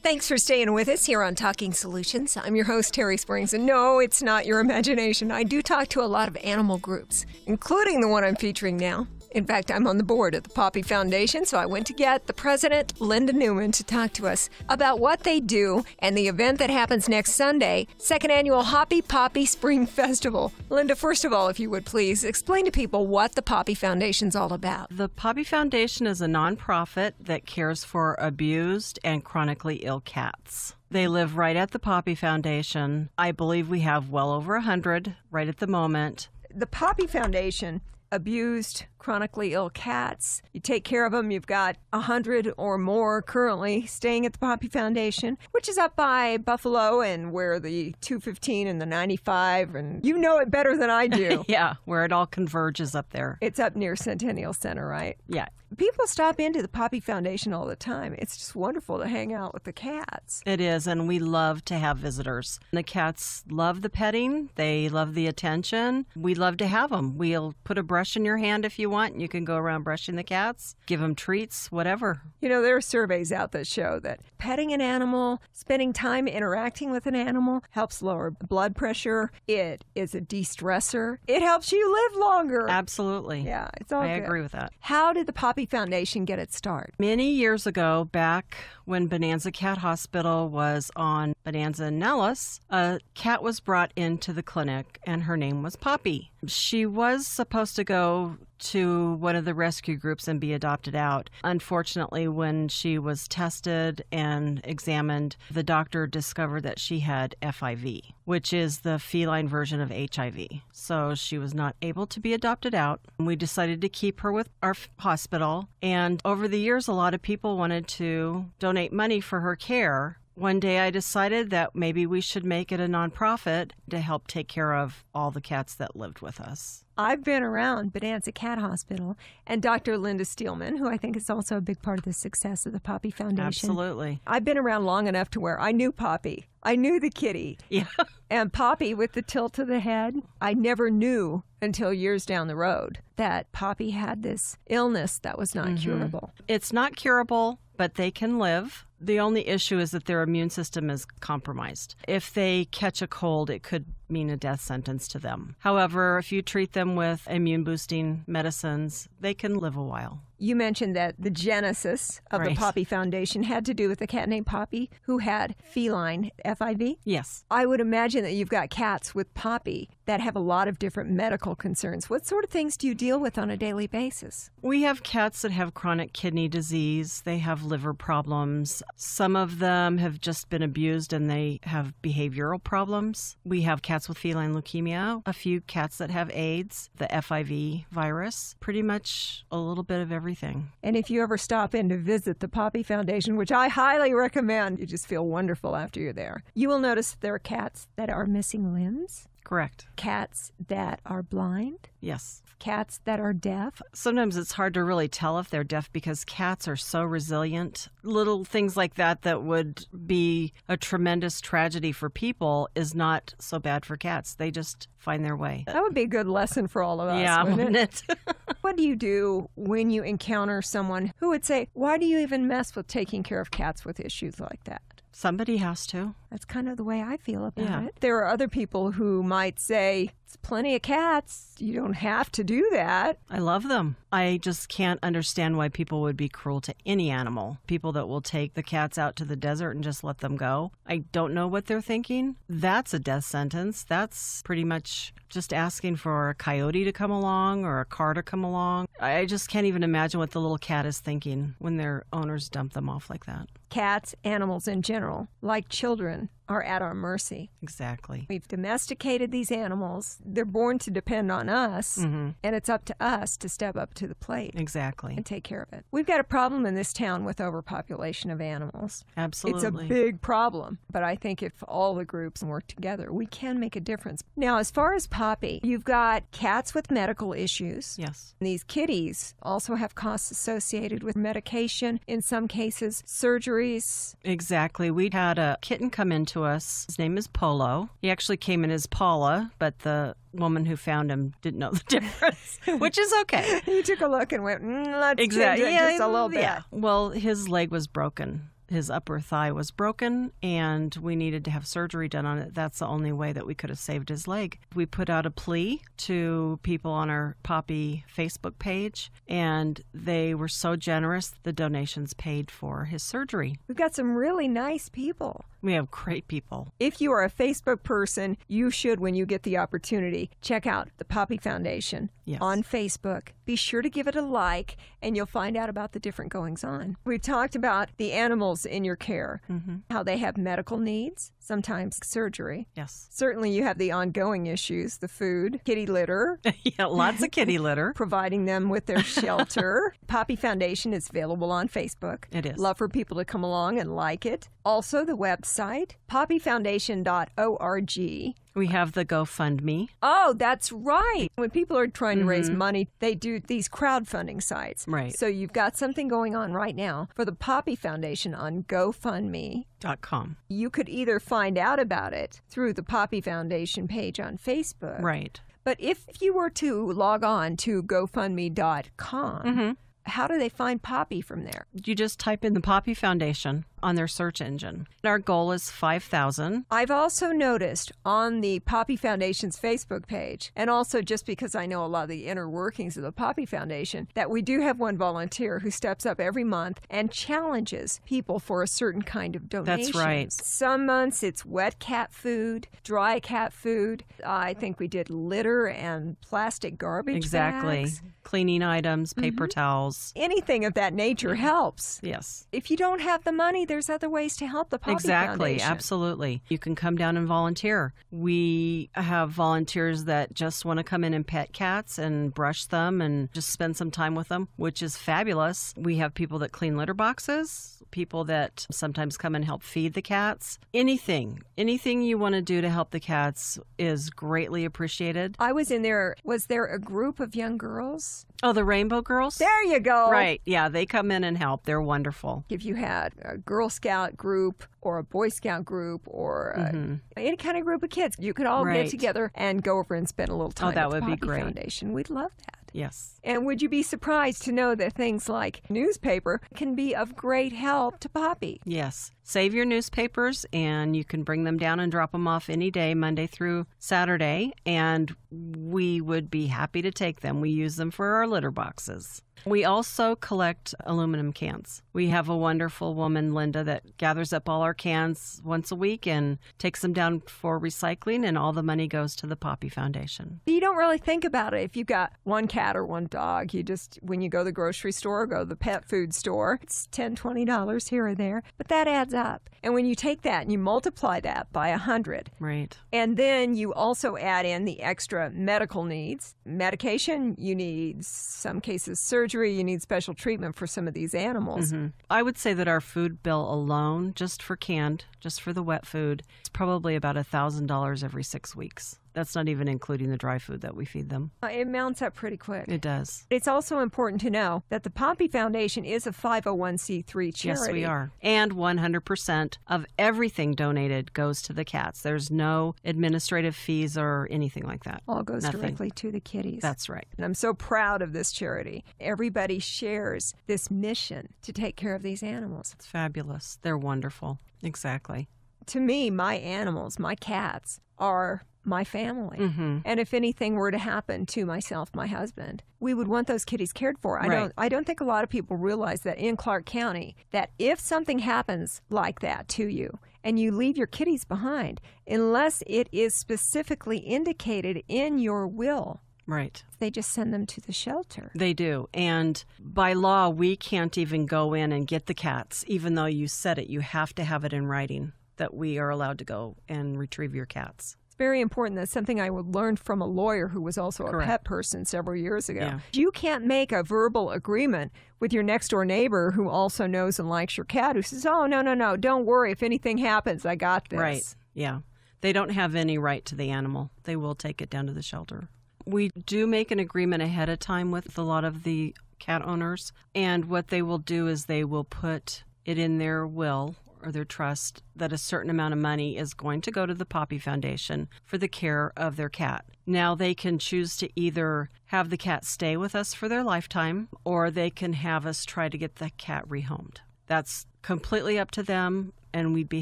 Thanks for staying with us here on Talking Solutions. I'm your host, Terry Springs, and no, it's not your imagination. I do talk to a lot of animal groups, including the one I'm featuring now. In fact, I'm on the board of the Poppy Foundation, so I went to get the president, Linda Newman, to talk to us about what they do and the event that happens next Sunday, second annual Hoppy Poppy Spring Festival. Linda, first of all, if you would please, explain to people what the Poppy Foundation's all about. The Poppy Foundation is a nonprofit that cares for abused and chronically ill cats. They live right at the Poppy Foundation. I believe we have well over 100 right at the moment. The Poppy Foundation, abused, chronically ill cats. You take care of them. You've got 100 or more currently staying at the Poppy Foundation, which is up by Buffalo and where the 215 and the 95, and you know it better than I do. Yeah, where it all converges up there. It's up near Centennial Center, right? Yeah. People stop into the Poppy Foundation all the time. It's just wonderful to hang out with the cats. It is, and we love to have visitors. The cats love the petting. They love the attention. We love to have them. We'll put a brush in your hand if you want, and you can go around brushing the cats, give them treats, whatever. You know, there are surveys out that show that petting an animal, spending time interacting with an animal helps lower blood pressure. It is a de-stressor. It helps you live longer. Absolutely. Yeah, it's all I good. agree with that. How did the Poppy Foundation get its start? Many years ago, back when Bonanza Cat Hospital was on Bonanza and Nellis, a cat was brought into the clinic, and her name was Poppy. She was supposed to go to one of the rescue groups and be adopted out. Unfortunately, when she was tested and examined, the doctor discovered that she had FIV, which is the feline version of HIV. So she was not able to be adopted out. We decided to keep her with our hospital. And over the years, a lot of people wanted to donate money for her care. One day I decided that maybe we should make it a nonprofit to help take care of all the cats that lived with us. I've been around Bonanza Cat Hospital and Dr. Linda Steelman, who I think is also a big part of the success of the Poppy Foundation. Absolutely. I've been around long enough to where I knew Poppy. I knew the kitty. Yeah. And Poppy with the tilt of the head, I never knew until years down the road that Poppy had this illness that was not curable. It's not curable, but they can live. The only issue is that their immune system is compromised. If they catch a cold, it could mean a death sentence to them. However, if you treat them with immune-boosting medicines, they can live a while. You mentioned that the genesis of the Poppy Foundation had to do with a cat named Poppy who had feline FIV? Yes. I would imagine that you've got cats with Poppy that have a lot of different medical concerns. What sort of things do you deal with on a daily basis? We have cats that have chronic kidney disease. They have liver problems. Some of them have just been abused and they have behavioral problems. We have cats with feline leukemia, a few cats that have AIDS, the FIV virus, pretty much a little bit of everything. And if you ever stop in to visit the Poppy Foundation, which I highly recommend, you just feel wonderful after you're there, you will notice that there are cats that are missing limbs. Correct. Cats that are blind. Yes. Cats that are deaf. Sometimes it's hard to really tell if they're deaf because cats are so resilient. Little things like that would be a tremendous tragedy for people is not so bad for cats. They just find their way. That would be a good lesson for all of us, yeah, wouldn't it? it? What do you do when you encounter someone who would say, why do you even mess with taking care of cats with issues like that? Somebody has to. That's kind of the way I feel about it. There are other people who might say, it's plenty of cats. You don't have to do that. I love them. I just can't understand why people would be cruel to any animal. People that will take the cats out to the desert and just let them go. I don't know what they're thinking. That's a death sentence. That's pretty much just asking for a coyote to come along or a car to come along. I just can't even imagine what the little cat is thinking when their owners dump them off like that. Cats, animals in general, like children, are at our mercy. Exactly. We've domesticated these animals. They're born to depend on us, and it's up to us to step up to the plate. Exactly. And take care of it. We've got a problem in this town with overpopulation of animals. Absolutely. It's a big problem, but I think if all the groups work together, we can make a difference. Now, as far as Poppy, you've got cats with medical issues. Yes. And these kitties also have costs associated with medication, in some cases, surgeries. Exactly. We had a kitten come into us. His name is Polo. He actually came in as Paula, but the woman who found him didn't know the difference, which is okay. You took a look and went, let's change it just a little bit. Yeah. Well, his leg was broken. His upper thigh was broken, and we needed to have surgery done on it. That's the only way that we could have saved his leg. We put out a plea to people on our Poppy Facebook page, and they were so generous, the donations paid for his surgery. We've got some really nice people. We have great people. If you are a Facebook person, you should, when you get the opportunity, check out the Poppy Foundation on Facebook. Be sure to give it a like, and you'll find out about the different goings-on. We've talked about the animals in your care, how they have medical needs, sometimes surgery. Yes. Certainly you have the ongoing issues, the food, kitty litter. Yeah, lots of kitty litter. Providing them with their shelter. Poppy Foundation is available on Facebook. It is. Love for people to come along and like it. Also, the website, poppyfoundation.org. We have the GoFundMe. Oh, that's right. When people are trying to raise money, they do these crowdfunding sites. Right. So you've got something going on right now for the Poppy Foundation on GoFundMe.com. You could either find out about it through the Poppy Foundation page on Facebook. Right. But if you were to log on to GoFundMe.com, how do they find Poppy from there? You just type in the Poppy Foundation on their search engine. Our goal is 5,000. I've also noticed on the Poppy Foundation's Facebook page, and also just because I know a lot of the inner workings of the Poppy Foundation, that we do have one volunteer who steps up every month and challenges people for a certain kind of donation. That's right. Some months it's wet cat food, dry cat food. I think we did litter and plastic garbage bags. Cleaning items, paper towels. Anything of that nature helps. Yes. If you don't have the money, there's other ways to help the Poppy Foundation. Absolutely. You can come down and volunteer. We have volunteers that just want to come in and pet cats and brush them and just spend some time with them, which is fabulous. We have people that clean litter boxes, people that sometimes come and help feed the cats. Anything you want to do to help the cats is greatly appreciated. I was in there. Was there a group of young girls? Oh, the Rainbow Girls? There you go. Right. Yeah, they come in and help. They're wonderful. If you had a Girl Scout group or a Boy Scout group or any kind of group of kids, you could all get together and go over and spend a little time that with the would be Poppy great. Foundation. We'd love that. Yes. And would you be surprised to know that things like newspaper can be of great help to Poppy? Yes. Save your newspapers, and you can bring them down and drop them off any day, Monday through Saturday, and we would be happy to take them. We use them for our litter boxes. We also collect aluminum cans. We have a wonderful woman, Linda, that gathers up all our cans once a week and takes them down for recycling, and all the money goes to the Poppy Foundation. You don't really think about it. If you've got one cat or one dog, you just, when you go to the grocery store, go to the pet food store, it's $10, $20 here or there, but that adds up. And when you take that and you multiply that by 100, right, and then you also add in the extra medical needs, medication, you need, some cases, surgery, you need special treatment for some of these animals. I would say that our food bill alone, just for canned, just for the wet food, is probably about $1,000 every 6 weeks. That's not even including the dry food that we feed them. It mounts up pretty quick. It does. It's also important to know that the Poppy Foundation is a 501c3 charity. Yes, we are. And 100% of everything donated goes to the cats. There's no administrative fees or anything like that. All goes directly to the kitties. That's right. And I'm so proud of this charity. Everybody shares this mission to take care of these animals. It's fabulous. They're wonderful. Exactly. To me, my animals, my cats, are my family. And if anything were to happen to myself, my husband, we would want those kitties cared for. I don't think a lot of people realize that in Clark County, that if something happens like that to you and you leave your kitties behind, unless it is specifically indicated in your will, right, they just send them to the shelter. They do. And by law, we can't even go in and get the cats, even though you said it. You have to have it in writing that we are allowed to go and retrieve your cats. It's very important. That's something I learned from a lawyer who was also a pet person several years ago. Yeah. You can't make a verbal agreement with your next-door neighbor who also knows and likes your cat, who says, oh, no, don't worry. If anything happens, I got this. Right, yeah. They don't have any right to the animal. They will take it down to the shelter. We do make an agreement ahead of time with a lot of the cat owners, and what they will do is they will put it in their will or their trust that a certain amount of money is going to go to the Poppy Foundation for the care of their cat. Now, they can choose to either have the cat stay with us for their lifetime, or they can have us try to get the cat rehomed. That's completely up to them, and we'd be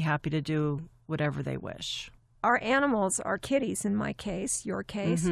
happy to do whatever they wish. Our animals, our kitties in my case, your case,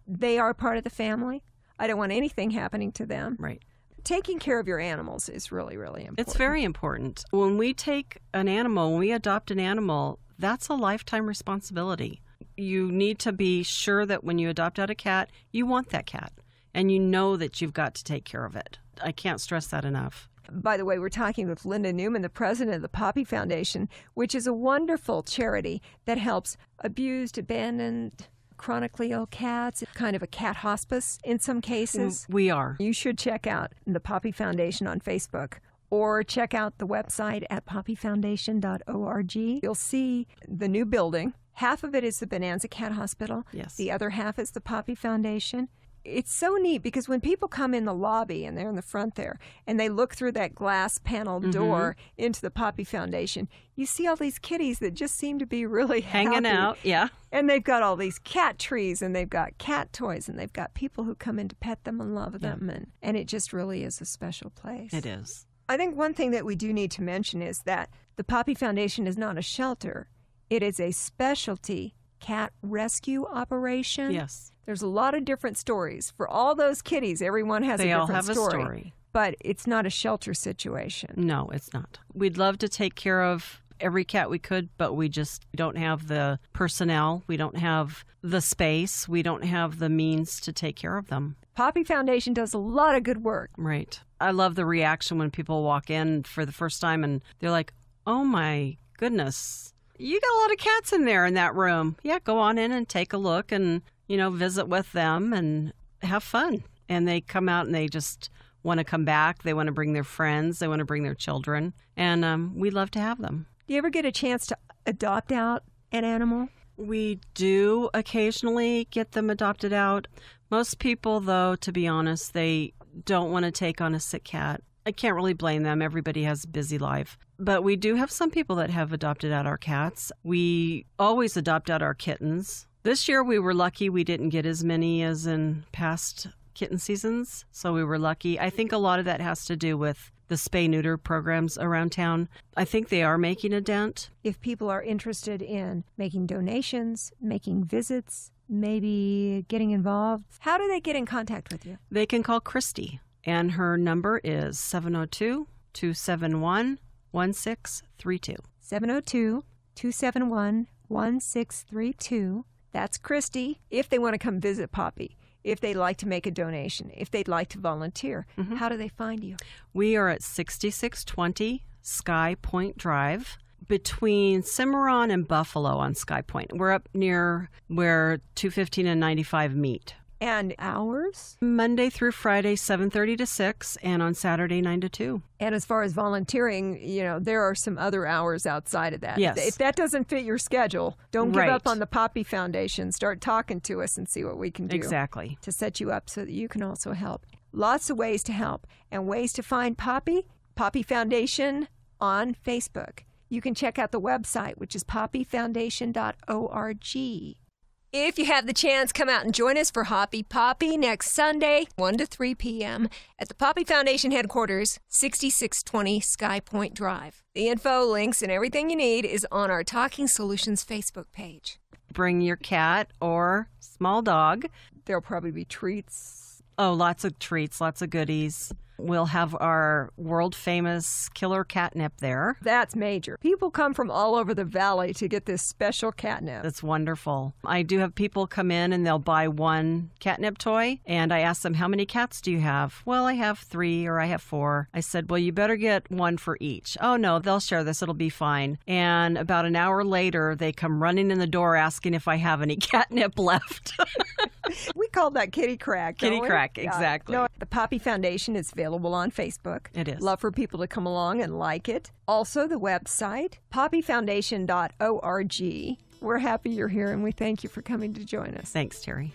they are part of the family. I don't want anything happening to them. Right. Taking care of your animals is really, really important. It's very important. When we take an animal, when we adopt an animal, that's a lifetime responsibility. You need to be sure that when you adopt out a cat, you want that cat, and you know that you've got to take care of it. I can't stress that enough. By the way, we're talking with Linda Newman, the president of the Poppy Foundation, which is a wonderful charity that helps abused, abandoned, chronically ill cats, kind of a cat hospice in some cases. We are. You should check out the Poppy Foundation on Facebook or check out the website at poppyfoundation.org. You'll see the new building. Half of it is the Bonanza Cat Hospital. Yes. The other half is the Poppy Foundation. It's so neat because when people come in the lobby and they're in the front there and they look through that glass paneled door into the Poppy Foundation, you see all these kitties that just seem to be really hanging out. Yeah. And they've got all these cat trees and they've got cat toys and they've got people who come in to pet them and love them. And it just really is a special place. It is. I think one thing that we do need to mention is that the Poppy Foundation is not a shelter. It is a specialty cat rescue operation. Yes. There's a lot of different stories. For all those kitties, everyone has a different story. They all have a story. But it's not a shelter situation. No, it's not. We'd love to take care of every cat we could, but we just don't have the personnel. We don't have the space. We don't have the means to take care of them. Poppy Foundation does a lot of good work. Right. I love the reaction when people walk in for the first time and they're like, oh my goodness, you got a lot of cats in there in that room. Yeah, go on in and take a look and, visit with them and have fun. And they come out and they just want to come back. They want to bring their friends. They want to bring their children. And we love to have them. Do you ever get a chance to adopt out an animal? We do occasionally get them adopted out. Most people, though, to be honest, they don't want to take on a sick cat. I can't really blame them. Everybody has a busy life. But we do have some people that have adopted out our cats. We always adopt out our kittens. This year we were lucky we didn't get as many as in past kitten seasons, so we were lucky. I think a lot of that has to do with the spay-neuter programs around town. I think they are making a dent. If people are interested in making donations, making visits, maybe getting involved, how do they get in contact with you? They can call Christy, and her number is 702-271-1632. 702-271-1632. That's Christy, if they want to come visit Poppy, if they'd like to make a donation, if they'd like to volunteer. How do they find you? We are at 6620 Sky Point Drive, between Cimarron and Buffalo on Sky Point. We're up near where 215 and 95 meet. And hours? Monday through Friday, 7:30 to 6, and on Saturday, 9 to 2. And as far as volunteering, there are some other hours outside of that. Yes. If that doesn't fit your schedule, don't give up on the Poppy Foundation. Start talking to us and see what we can do. Exactly. To set you up so that you can also help. Lots of ways to help. And ways to find Poppy. Poppy Foundation on Facebook. You can check out the website, which is poppyfoundation.org. If you have the chance, come out and join us for Hoppy Poppy next Sunday, 1 to 3 p.m. at the Poppy Foundation headquarters, 6620 Sky Point Drive. The info, links, and everything you need is on our Talking Solutions Facebook page. Bring your cat or small dog. There'll probably be treats. Oh, lots of treats, lots of goodies. We'll have our world-famous killer catnip there. That's major. People come from all over the valley to get this special catnip. That's wonderful. I do have people come in and they'll buy one catnip toy, and I ask them, how many cats do you have? Well, I have 3 or I have 4. I said, well, you better get one for each. Oh, no, they'll share this. It'll be fine. And about an hour later, they come running in the door asking if I have any catnip left. We call that kitty crack. Kitty crack, exactly. No, the Poppy Foundation is available on Facebook. It is. Love for people to come along and like it. Also, the website, poppyfoundation.org. We're happy you're here, and we thank you for coming to join us. Thanks, Terry.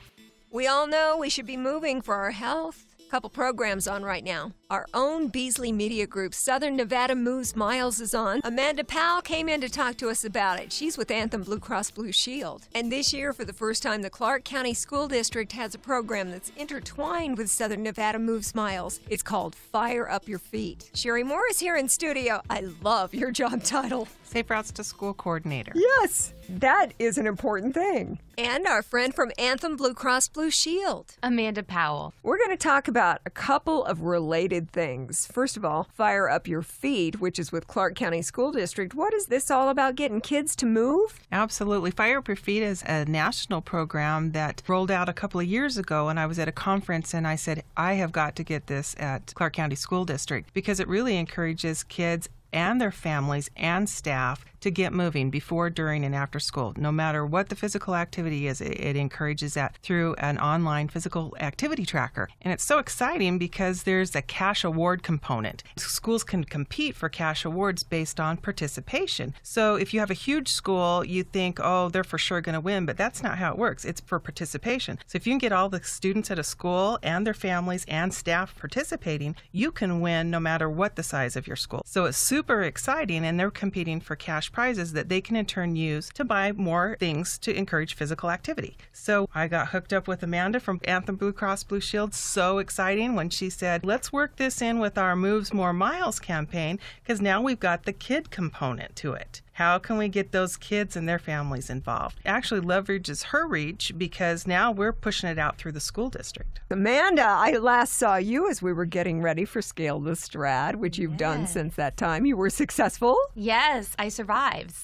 We all know we should be moving for our health Couple programs on right now. Our own Beasley Media Group, Southern Nevada Moves Miles, is on. Amanda Powell came in to talk to us about it. She's with Anthem Blue Cross Blue Shield. And this year, for the first time, the Clark County School District has a program that's intertwined with Southern Nevada Moves Miles. It's called Fire Up Your Feet. Sherie Moore is here in studio. I love your job title. Safe Routes to School Coordinator. Yes, that is an important thing. And our friend from Anthem Blue Cross Blue Shield, Amanda Powell. We're going to talk about a couple of related things. First of all, Fire Up Your Feet, which is with Clark County School District. What is this all about, getting kids to move? Absolutely. Fire Up Your Feet is a national program that rolled out a couple of years ago, and I was at a conference and I said, I have got to get this at Clark County School District because it really encourages kids and their families and staff to get moving before, during, and after school. No matter what the physical activity is, it encourages that through an online physical activity tracker. And it's so exciting because there's a cash award component. Schools can compete for cash awards based on participation. So if you have a huge school, you think, oh, they're for sure going to win, but that's not how it works. It's for participation. So if you can get all the students at a school and their families and staff participating, you can win no matter what the size of your school. So it's super exciting, and they're competing for cash prizes that they can in turn use to buy more things to encourage physical activity. So I got hooked up with Amanda from Anthem Blue Cross Blue Shield. So exciting when she said, let's work this in with our Moves More Miles campaign, because now we've got the kid component to it. How can we get those kids and their families involved? It actually leverages her reach because now we're pushing it out through the school district. Amanda, I last saw you as we were getting ready for Scale the Strat, which you've done since that time. You were successful? Yes, I survived.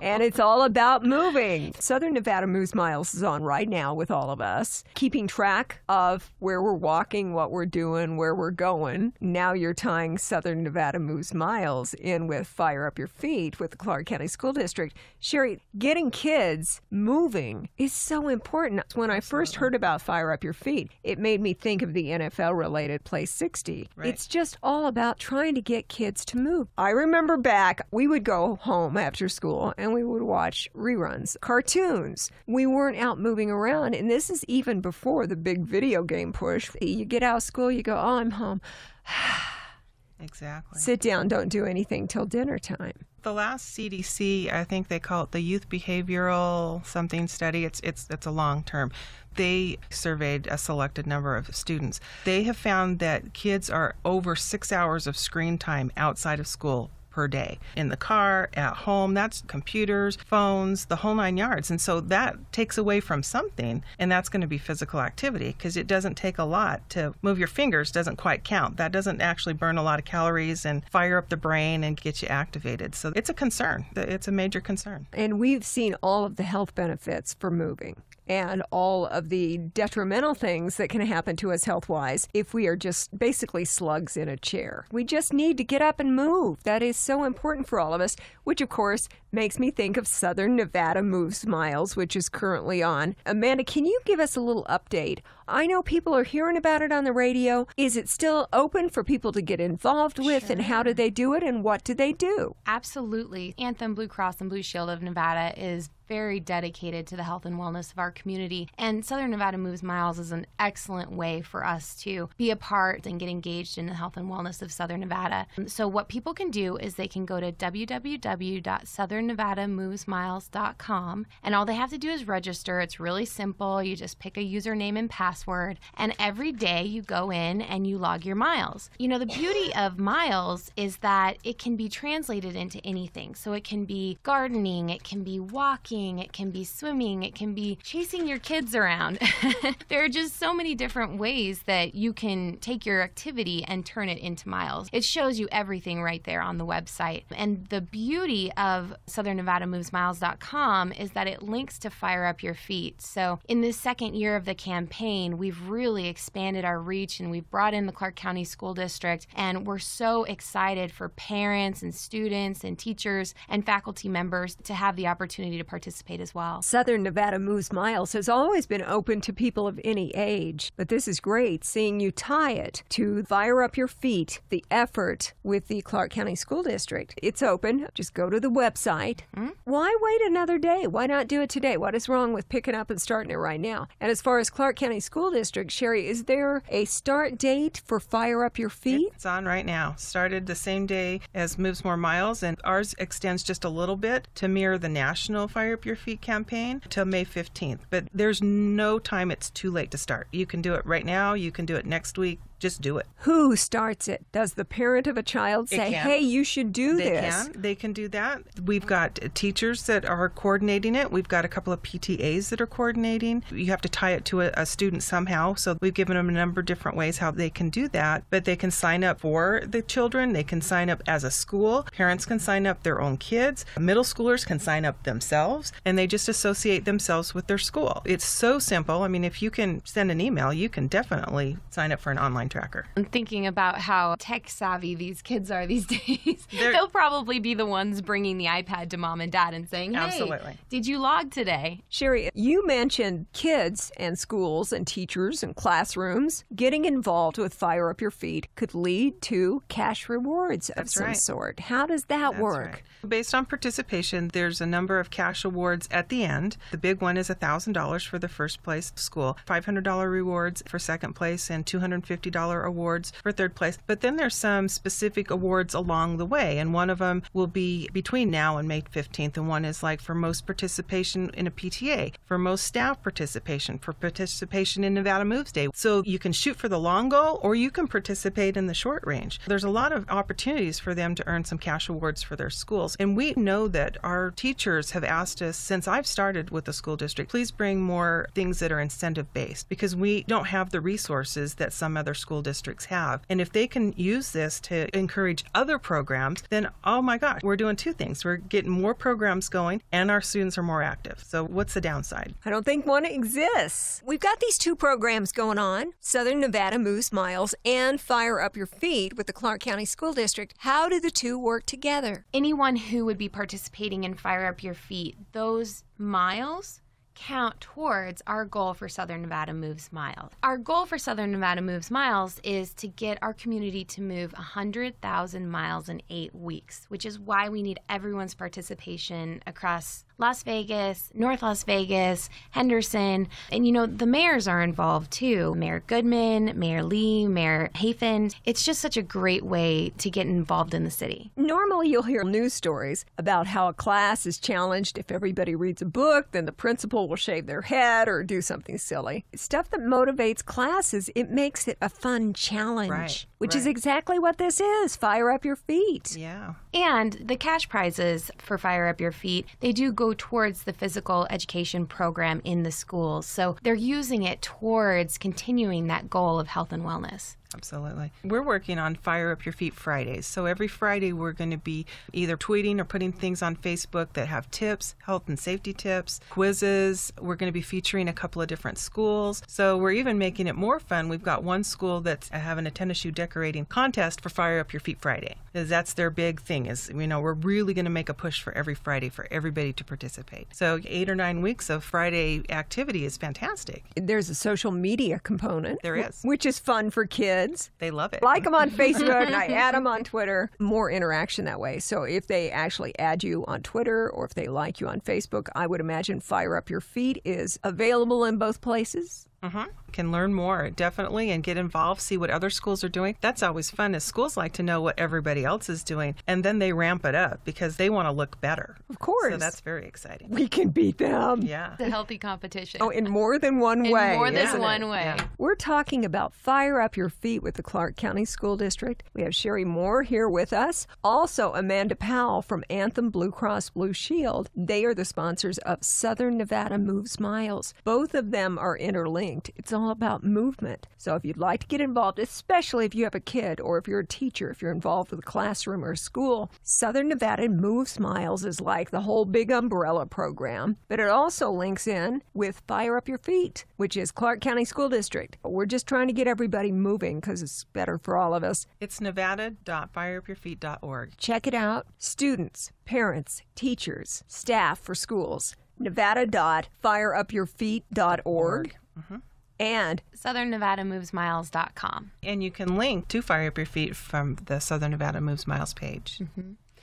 And it's all about moving. Southern Nevada Moves Miles is on right now with all of us, keeping track of where we're walking, what we're doing, where we're going. Now you're tying Southern Nevada Moves Miles in with Fire Up Your Feet with the Clark County School District. Sherie, getting kids moving is so important. When I first heard about Fire Up Your Feet, it made me think of the NFL-related Play 60. Right. It's just all about trying to get kids to move. I remember back, we would go home after school and we would watch reruns, cartoons. We weren't out moving around, and this is even before the big video game push. You get out of school, you go, oh, I'm home. Exactly. Sit down, don't do anything till dinner time. The last CDC, I think they call it the Youth Behavioral something study. It's a long term. They surveyed a selected number of students. They have found that kids are over 6 hours of screen time outside of school per day. In the car, at home, that's computers, phones, the whole 9 yards. And so that takes away from something, and that's going to be physical activity, because it doesn't take a lot to move your fingers, doesn't quite count. That doesn't actually burn a lot of calories and fire up the brain and get you activated. So it's a concern. It's a major concern. And we've seen all of the health benefits for moving and all of the detrimental things that can happen to us health-wise if we are just basically slugs in a chair. We just need to get up and move. That is so important for all of us, which of course makes me think of Southern Nevada Moves Miles, which is currently on. Amanda, can you give us a little update? I know people are hearing about it on the radio. Is it still open for people to get involved with, and how do they do it, and what do they do? Absolutely. Anthem Blue Cross and Blue Shield of Nevada is very dedicated to the health and wellness of our community. And Southern Nevada Moves Miles is an excellent way for us to be a part and get engaged in the health and wellness of Southern Nevada. So what people can do is they can go to www.southernnevadamovesmiles.com, and all they have to do is register. It's really simple. You just pick a username and password, and every day you go in and you log your miles. You know, the beauty of miles is that it can be translated into anything. So it can be gardening, it can be walking, it can be swimming, it can be chasing your kids around. There are just so many different ways that you can take your activity and turn it into miles. It shows you everything right there on the website. And the beauty of SouthernNevadaMovesMiles.com is that it links to Fire Up Your Feet. So in this second year of the campaign, we've really expanded our reach, and we've brought in the Clark County School District, and we're so excited for parents and students and teachers and faculty members to have the opportunity to participate as well. Southern Nevada Moves Miles has always been open to people of any age, but this is great seeing you tie it to Fire Up Your Feet, the effort with the Clark County School District. It's open. Just go to the website. Why wait another day? Why not do it today? What is wrong with picking up and starting it right now? And as far as Clark County School District, Sherie, is there a start date for Fire Up Your Feet? It's on right now. Started the same day as Moves More Miles, and ours extends just a little bit to mirror the national Fire Up Your Feet campaign till May 15th. But there's no time it's too late to start. You can do it right now. You can do it next week. Just do it. Who starts it? Does the parent of a child say, hey, you should do this? They can do that. We've got teachers that are coordinating it. We've got a couple of PTAs that are coordinating. You have to tie it to a student somehow. So we've given them a number of different ways how they can do that. But they can sign up for the children. They can sign up as a school. Parents can sign up their own kids. Middle schoolers can sign up themselves. And they just associate themselves with their school. It's so simple. I mean, if you can send an email, you can definitely sign up for an online tracker. I'm thinking about how tech savvy these kids are these days. They'll probably be the ones bringing the iPad to mom and dad and saying, hey, absolutely, did you log today? Sherie, you mentioned kids and schools and teachers and classrooms getting involved with Fire Up Your Feet could lead to cash rewards of some sort. How does that work? Right. Based on participation, there's a number of cash awards at the end. The big one is $1,000 for the first place school, $500 rewards for second place, and $250 awards for third place. But then there's some specific awards along the way, and one of them will be between now and May 15th, and one is like for most participation in a PTA, for most staff participation, for participation in Nevada Moves Day. So you can shoot for the long goal, or you can participate in the short range. There's a lot of opportunities for them to earn some cash awards for their schools. And we know that our teachers have asked us, since I've started with the school district, please bring more things that are incentive-based, because we don't have the resources that some other school districts have. And if they can use this to encourage other programs, then, oh my gosh, we're doing two things. We're getting more programs going, and our students are more active. So what's the downside? I don't think one exists. We've got these two programs going on, Southern Nevada Moves Miles and Fire Up Your Feet with the Clark County School District. How do the two work together? Anyone who would be participating in Fire Up Your Feet, those miles count towards our goal for Southern Nevada Moves Miles. Our goal for Southern Nevada Moves Miles is to get our community to move 100,000 miles in 8 weeks, which is why we need everyone's participation across Las Vegas, North Las Vegas, Henderson, and the mayors are involved too. Mayor Goodman, Mayor Lee, Mayor Hafen. It's just such a great way to get involved in the city. Normally you'll hear news stories about how a class is challenged. If everybody reads a book, then the principal will shave their head or do something silly. Stuff that motivates classes, it makes it a fun challenge, which is exactly what this is. Fire Up Your Feet. Yeah. And the cash prizes for Fire Up Your Feet, they do go towards the physical education program in the schools. So they're using it towards continuing that goal of health and wellness. Absolutely. We're working on Fire Up Your Feet Fridays. So every Friday we're going to be either tweeting or putting things on Facebook that have tips, health and safety tips, quizzes. We're going to be featuring a couple of different schools. So we're even making it more fun. We've got one school that's having a tennis shoe decorating contest for Fire Up Your Feet Friday. Because that's their big thing is, we're really going to make a push for every Friday for everybody to participate. So 8 or 9 weeks of Friday activity is fantastic. There's a social media component. There is. Which is fun for kids. They love it. Like them on Facebook, and I add them on Twitter. More interaction that way. So if they actually add you on Twitter or if they like you on Facebook, I would imagine Fire Up Your Feet is available in both places. Can learn more, definitely, and get involved, see what other schools are doing. That's always fun, is schools like to know what everybody else is doing, and then they ramp it up because they want to look better. Of course. So that's very exciting. We can beat them. Yeah. It's a healthy competition. Oh, in more than one way. In more than isn't one it? way. Yeah. We're talking about Fire Up Your Feet with the Clark County School District. We have Sherie Moore here with us. Also, Amanda Powell from Anthem Blue Cross Blue Shield. They are the sponsors of Southern Nevada Moves Miles. Both of them are interlinked. It's all about movement. So if you'd like to get involved, especially if you have a kid or if you're a teacher, if you're involved with a classroom or a school, Southern Nevada Moves Miles is like the whole big umbrella program. But it also links in with Fire Up Your Feet, which is Clark County School District. We're just trying to get everybody moving because it's better for all of us. It's nevada.fireupyourfeet.org. Check it out. Students, parents, teachers, staff for schools. nevada.fireupyourfeet.org. And SouthernNevadaMovesMiles.com. And you can link to Fire Up Your Feet from the Southern Nevada Moves Miles page.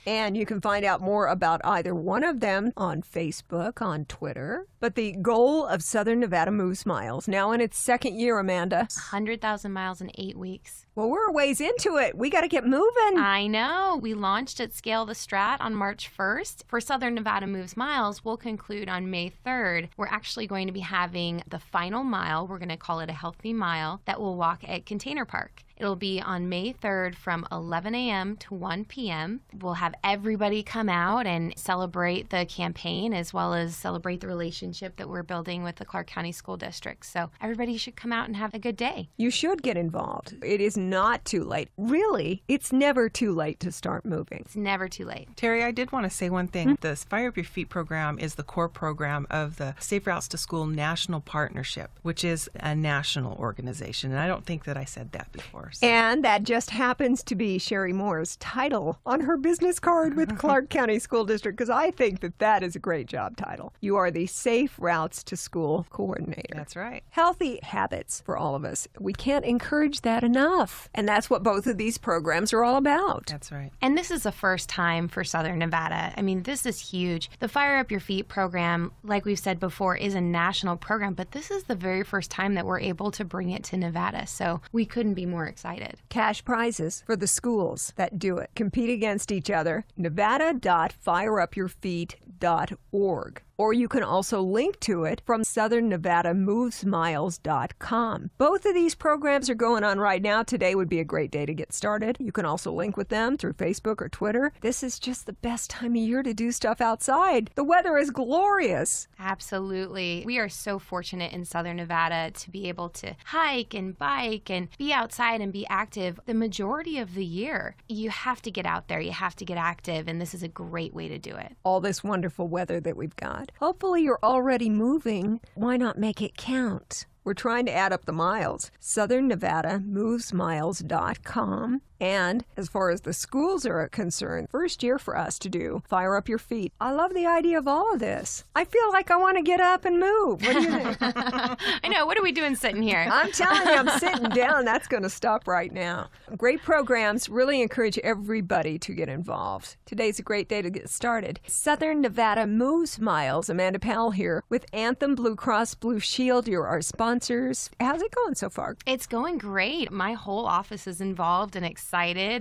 And you can find out more about either one of them on Facebook, on Twitter. But the goal of Southern Nevada Moves Miles, now in its second year, Amanda. 100,000 miles in 8 weeks. Well, we're a ways into it. We got to get moving. I know. We launched at Scale the Strat on March 1st. For Southern Nevada Moves Miles, we'll conclude on May 3rd. We're actually going to be having the final mile. We're going to call it a healthy mile that we'll walk at Container Park. It'll be on May 3rd from 11 a.m. to 1 p.m. We'll have everybody come out and celebrate the campaign as well as celebrate the relationship that we're building with the Clark County School District. So everybody should come out and have a good day. You should get involved. It is not too late. Really, it's never too late to start moving. It's never too late. Terry, I did want to say one thing. The Fire Up Your Feet program is the core program of the Safe Routes to School National Partnership, which is a national organization. And I don't think that I said that before. So. And that just happens to be Sherie Moore's title on her business card with Clark County School District, because I think that that is a great job title. You are the Safe Routes to School Coordinator. That's right. Healthy habits for all of us. We can't encourage that enough. And that's what both of these programs are all about. That's right. And this is the first time for Southern Nevada. I mean, this is huge. The Fire Up Your Feet program, like we've said before, is a national program, but this is the very first time that we're able to bring it to Nevada. So we couldn't be more excited. Cash prizes for the schools that do it. Compete against each other. Nevada.fireupyourfeet.org. Or you can also link to it from SouthernNevadaMovesMiles.com. Both of these programs are going on right now. Today would be a great day to get started. You can also link with them through Facebook or Twitter. This is just the best time of year to do stuff outside. The weather is glorious. Absolutely. We are so fortunate in Southern Nevada to be able to hike and bike and be outside and be active the majority of the year. You have to get out there. You have to get active, and this is a great way to do it. All this wonderful weather that we've got. Hopefully you're already moving. Why not make it count? We're trying to add up the miles. SouthernNevadaMovesMiles.com. And as far as the schools are concerned, first year for us to do Fire Up Your Feet. I love the idea of all of this. I feel like I want to get up and move. What do you think? I know. What are we doing sitting here? I'm telling you, I'm sitting down. That's going to stop right now. Great programs. Really encourage everybody to get involved. Today's a great day to get started. Southern Nevada Moves Miles. Amanda Powell here with Anthem Blue Cross Blue Shield. You're our sponsors. How's it going so far? It's going great. My whole office is involved and excited,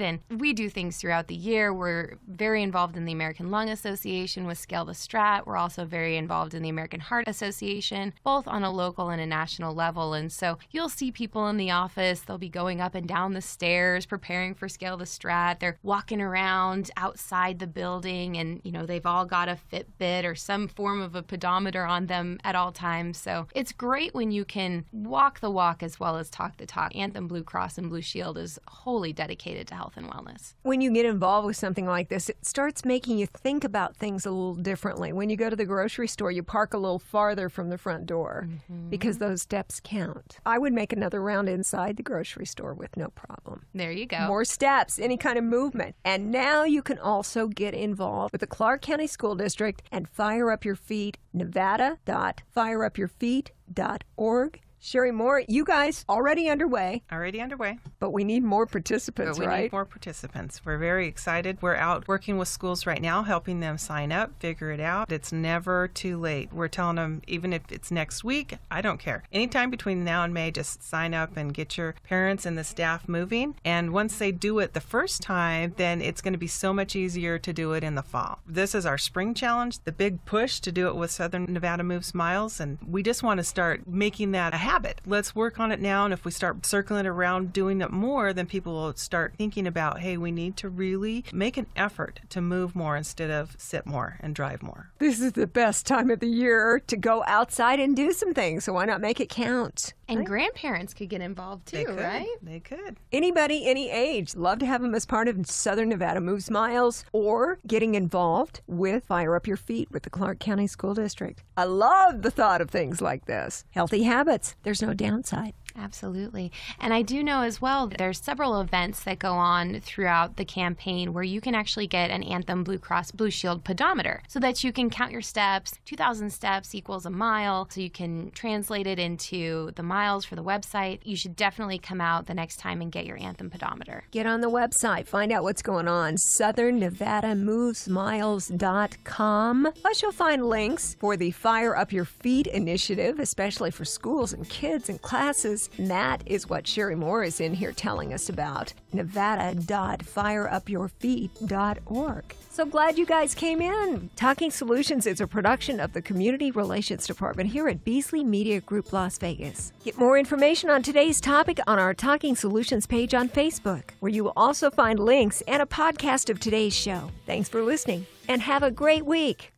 and we do things throughout the year. We're very involved in the American Lung Association with Scale the Strat. We're also very involved in the American Heart Association, both on a local and a national level. And so you'll see people in the office. They'll be going up and down the stairs preparing for Scale the Strat. They're walking around outside the building, and they've all got a Fitbit or some form of a pedometer on them at all times. So it's great when you can walk the walk as well as talk the talk. Anthem Blue Cross and Blue Shield is wholly dedicated to health and wellness. When you get involved with something like this, it starts making you think about things a little differently. When you go to the grocery store, you park a little farther from the front door because those steps count. I would make another round inside the grocery store with no problem. There you go. More steps, any kind of movement. And now you can also get involved with the Clark County School District and Fire Up Your Feet, Nevada.fireupyourfeet.org. Sherie Moore, you guys already underway. Already underway. But we need more participants, But we right? need more participants. We're very excited. We're out working with schools right now, helping them sign up, figure it out. It's never too late. We're telling them, even if it's next week, I don't care. Anytime between now and May, just sign up and get your parents and the staff moving. And once they do it the first time, then it's going to be so much easier to do it in the fall. This is our spring challenge, the big push to do it with Southern Nevada Moves Miles. And we just want to start making that a habit. Let's work on it now, and if we start circling around doing it more, then people will start thinking about, hey, we need to really make an effort to move more instead of sit more and drive more. This is the best time of the year to go outside and do some things, so why not make it count? And grandparents could get involved too, right? They could. Anybody, any age. Love to have them as part of Southern Nevada Moves Miles or getting involved with Fire Up Your Feet with the Clark County School District. I love the thought of things like this. Healthy habits. There's no downside. Absolutely. And I do know as well that there's several events that go on throughout the campaign where you can actually get an Anthem Blue Cross Blue Shield pedometer so that you can count your steps. 2,000 steps equals a mile, so you can translate it into the miles for the website. You should definitely come out the next time and get your Anthem pedometer. Get on the website, find out what's going on, SouthernNevadaMovesMiles.com. Plus, you'll find links for the Fire Up Your Feet initiative, especially for schools and kids and classes. And that is what Sherie Moore is in here telling us about. Nevada.fireupyourfeet.org. So glad you guys came in. Talking Solutions is a production of the Community Relations Department here at Beasley Media Group Las Vegas. Get more information on today's topic on our Talking Solutions page on Facebook, where you will also find links and a podcast of today's show. Thanks for listening, and have a great week.